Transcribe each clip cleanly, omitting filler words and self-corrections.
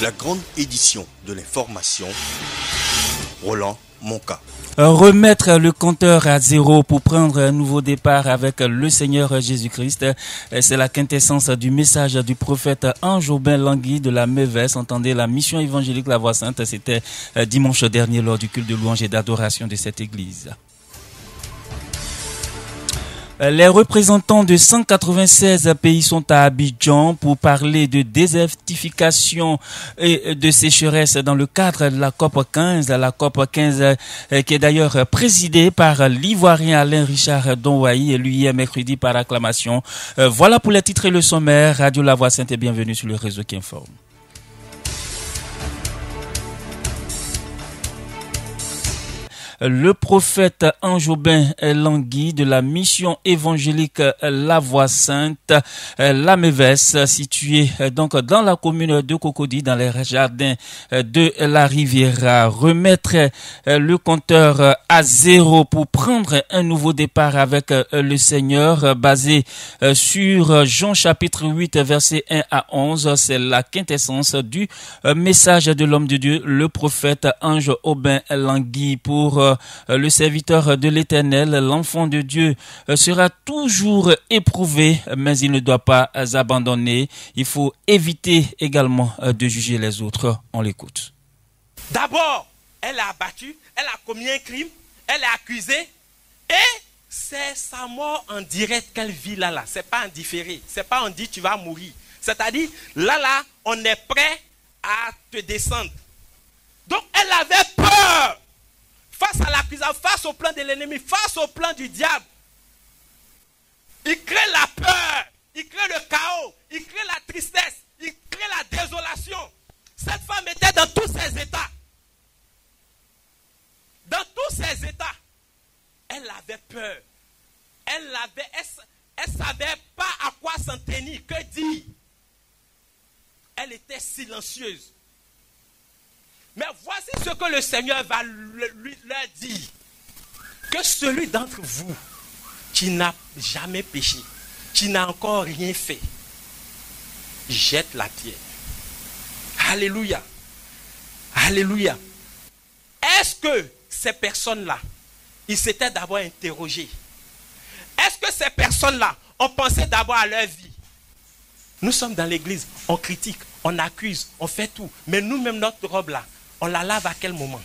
La grande édition de l'information, Roland Monka. Remettre le compteur à zéro pour prendre un nouveau départ avec le Seigneur Jésus-Christ. C'est la quintessence du message du prophète Ange-Aubin Langui de la Mévès. Entendez la mission évangélique La Voix Sainte. C'était dimanche dernier lors du culte de louange et d'adoration de cette église. Les représentants de 196 pays sont à Abidjan pour parler de désertification et de sécheresse dans le cadre de la COP 15. La COP 15 qui est d'ailleurs présidée par l'Ivoirien Alain Richard Donwaï, élu hier mercredi par acclamation. Voilà pour les titres et le sommaire. Radio La Voix Sainte et bienvenue sur le réseau qui informe. Le prophète Ange-Aubin Langui de la mission évangélique La Voix Sainte, la Mévès, située donc dans la commune de Cocody, dans les jardins de la Riviera. Remettre le compteur à zéro pour prendre un nouveau départ avec le Seigneur, basé sur Jean chapitre 8, versets 1 à 11. C'est la quintessence du message de l'homme de Dieu, le prophète Ange-Aubin Langui. Pour le serviteur de l'Éternel, l'enfant de Dieu sera toujours éprouvé, mais il ne doit pas abandonner. Il faut éviter également de juger les autres. On l'écoute. D'abord, elle a abattu, elle a commis un crime, elle est accusée et c'est sa mort en direct qu'elle vit là. C'est pas en différé, c'est pas on dit tu vas mourir. C'est-à-dire là, on est prêt à te descendre. Donc elle avait peur. Face à l'accusation, face au plan de l'ennemi, face au plan du diable. Il crée la peur, il crée le chaos, il crée la tristesse, il crée la désolation. Cette femme était dans tous ses états. Dans tous ses états. Elle avait peur. Elle savait pas à quoi s'en tenir, que dire. Elle était silencieuse. Mais voici ce que le Seigneur va leur dire. Que celui d'entre vous qui n'a jamais péché, qui n'a encore rien fait, jette la pierre. Alléluia. Alléluia. Est-ce que ces personnes-là, ils s'étaient d'abord interrogés? Est-ce que ces personnes-là ont pensé d'abord à leur vie? Nous sommes dans l'église, on critique, on accuse, on fait tout. Mais nous-mêmes, notre robe-là, on la lave à quel moment?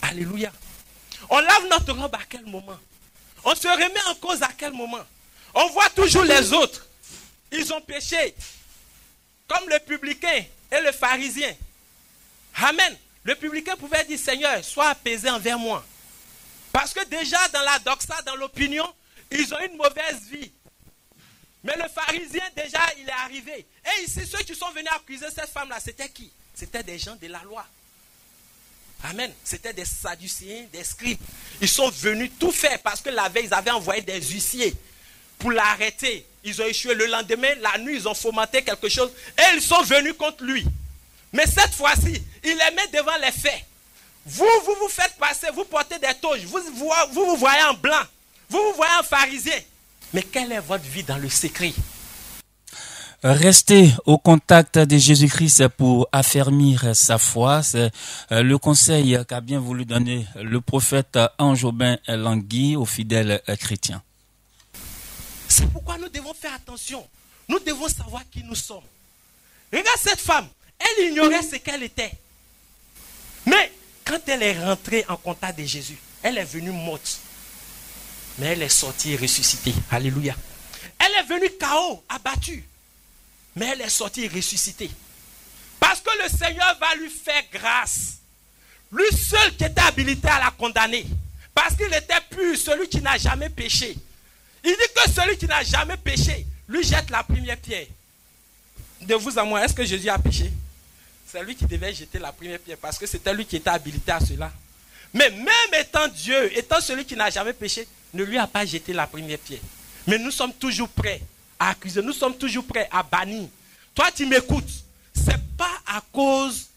Alléluia. On lave notre robe à quel moment? On se remet en cause à quel moment? On voit toujours les autres. Ils ont péché. Comme le publicain et le pharisien. Amen. Le publicain pouvait dire, Seigneur, sois apaisé envers moi. Parce que déjà dans la doxa, dans l'opinion, ils ont une mauvaise vie. Mais le pharisien, déjà, il est arrivé. Et ici, ceux qui sont venus accuser cette femme-là, c'était qui? C'était des gens de la loi. Amen. C'était des sadducéens, des scribes. Ils sont venus tout faire parce que la veille, ils avaient envoyé des huissiers pour l'arrêter. Ils ont échoué le lendemain, la nuit, ils ont fomenté quelque chose et ils sont venus contre lui. Mais cette fois-ci, il les met devant les faits. Vous faites passer, vous portez des toges, vous voyez en blanc, vous voyez en pharisien. Mais quelle est votre vie dans le secret? Rester au contact de Jésus-Christ pour affermir sa foi, c'est le conseil qu'a bien voulu donner le prophète Ange-Aubin Langui aux fidèles chrétiens. C'est pourquoi nous devons faire attention. Nous devons savoir qui nous sommes. Regarde cette femme, elle ignorait ce qu'elle était. Mais quand elle est rentrée en contact de Jésus, elle est venue morte. Mais elle est sortie et ressuscitée. Alléluia. Elle est venue KO, abattue. Mais elle est sortie et ressuscitée. Parce que le Seigneur va lui faire grâce. Lui seul qui était habilité à la condamner. Parce qu'il était pur, celui qui n'a jamais péché. Il dit que celui qui n'a jamais péché, lui jette la première pierre. De vous à moi, est-ce que Jésus a péché? C'est lui qui devait jeter la première pierre. Parce que c'était lui qui était habilité à cela. Mais même étant Dieu, étant celui qui n'a jamais péché, ne lui a pas jeté la première pierre. Mais nous sommes toujours prêts à accuser, nous sommes toujours prêts à bannir. Toi, tu m'écoutes. Ce n'est pas à cause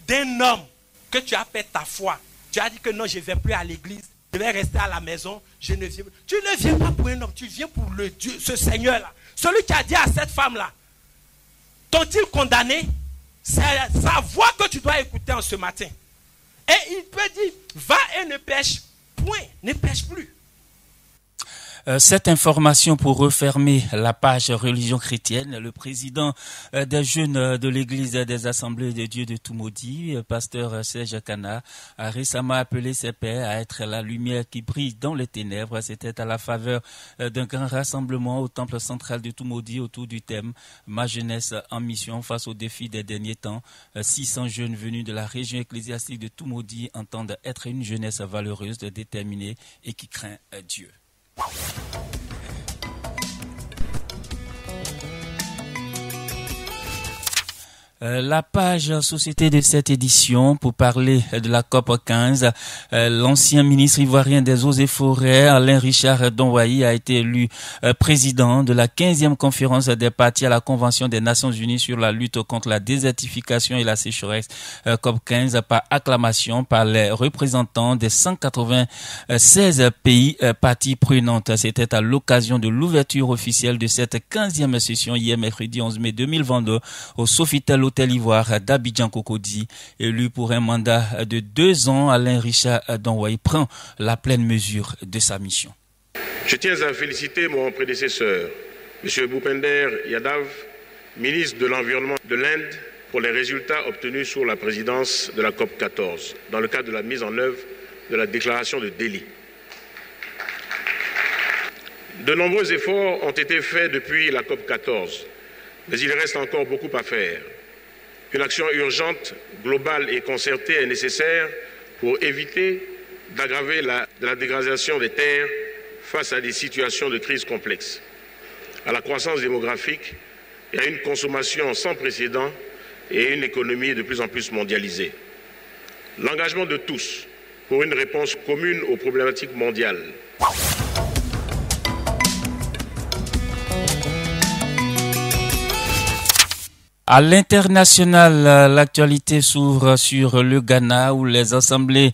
d'un homme que tu as perdu ta foi. Tu as dit que non, je ne vais plus à l'église, je vais rester à la maison. Je ne viens. Tu ne viens pas pour un homme, tu viens pour le Dieu, ce Seigneur-là. Celui qui a dit à cette femme-là, t'ont-ils condamné? C'est sa voix que tu dois écouter en ce matin. Et il peut dire, va et ne pêche point, ne pêche plus. Cette information pour refermer la page religion chrétienne, le président des jeunes de l'église des assemblées de Dieu de Toumaudi, pasteur Serge Kana, a récemment appelé ses pairs à être la lumière qui brille dans les ténèbres. C'était à la faveur d'un grand rassemblement au temple central de Toumaudi autour du thème « Ma jeunesse en mission face aux défis des derniers temps ». 600 jeunes venus de la région ecclésiastique de Toumaudi entendent être une jeunesse valeureuse, déterminée et qui craint Dieu. La page société de cette édition pour parler de la COP 15. L'ancien ministre ivoirien des Eaux et Forêts, Alain Richard Donwayi, a été élu président de la 15e conférence des parties à la Convention des Nations Unies sur la lutte contre la désertification et la sécheresse, COP 15, par acclamation par les représentants des 196 pays parties prenantes. C'était à l'occasion de l'ouverture officielle de cette 15e session hier mercredi 11 mai 2022 au Sofitel Hôtel Ivoire d'Abidjan Cocody. Élu pour un mandat de 2 ans, Alain Richard Donwayi prend la pleine mesure de sa mission. Je tiens à féliciter mon prédécesseur, M. Bhupender Yadav, ministre de l'Environnement de l'Inde, pour les résultats obtenus sous la présidence de la COP 14, dans le cadre de la mise en œuvre de la déclaration de Delhi. De nombreux efforts ont été faits depuis la COP 14, mais il reste encore beaucoup à faire. Une action urgente, globale et concertée est nécessaire pour éviter d'aggraver la dégradation des terres face à des situations de crise complexes, à la croissance démographique et à une consommation sans précédent et une économie de plus en plus mondialisée. L'engagement de tous pour une réponse commune aux problématiques mondiales. À l'international, l'actualité s'ouvre sur le Ghana où les assemblées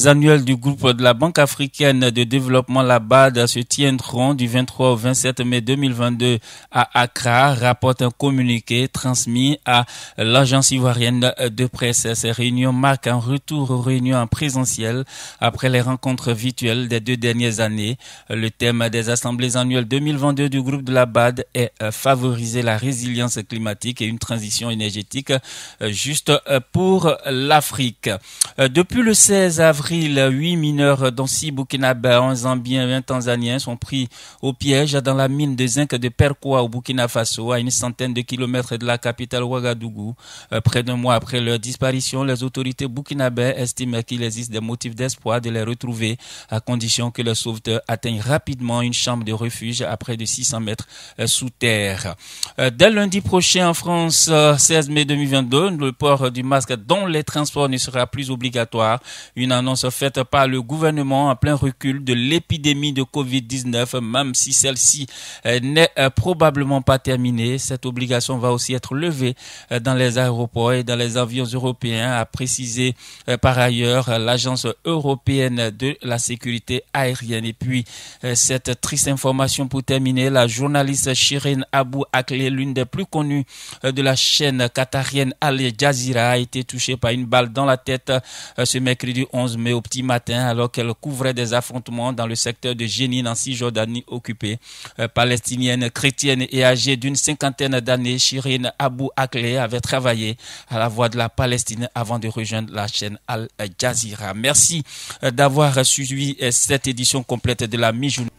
annuelles du groupe de la Banque africaine de développement, la BAD, se tiendront du 23 au 27 mai 2022 à Accra, rapporte un communiqué transmis à l'agence ivoirienne de presse. Ces réunions marquent un retour aux réunions en présentiel après les rencontres virtuelles des 2 dernières années. Le thème des assemblées annuelles 2022 du groupe de la BAD est favoriser la résilience climatique et une transition énergétique juste pour l'Afrique. Depuis le 16 avril, 8 mineurs dont 6 Burkinabés, 1 Zambien et 1 Tanzanien sont pris au piège dans la mine de zinc de Perkoa au Burkina Faso, à une centaine de kilomètres de la capitale Ouagadougou. Près d'un mois après leur disparition, les autorités burkinabées estiment qu'il existe des motifs d'espoir de les retrouver à condition que les sauveteurs atteignent rapidement une chambre de refuge à près de 600 mètres sous terre. Dès lundi prochain en France, 16 mai 2022, le port du masque dans les transports ne sera plus obligatoire. Une annonce faite par le gouvernement en plein recul de l'épidémie de Covid-19, même si celle-ci n'est probablement pas terminée. Cette obligation va aussi être levée dans les aéroports et dans les avions européens, a précisé par ailleurs l'Agence européenne de la sécurité aérienne. Et puis, cette triste information pour terminer, la journaliste Shirin Abu Akleh, l'une des plus connues de la chaîne qatarienne Al Jazeera, a été touchée par une balle dans la tête ce mercredi 11 mai au petit matin alors qu'elle couvrait des affrontements dans le secteur de Jenin en Cisjordanie occupée. Palestinienne, chrétienne et âgée d'une 50aine d'années, Shirin Abu Akleh avait travaillé à la Voix de la Palestine avant de rejoindre la chaîne Al Jazeera. Merci d'avoir suivi cette édition complète de la mi-journée.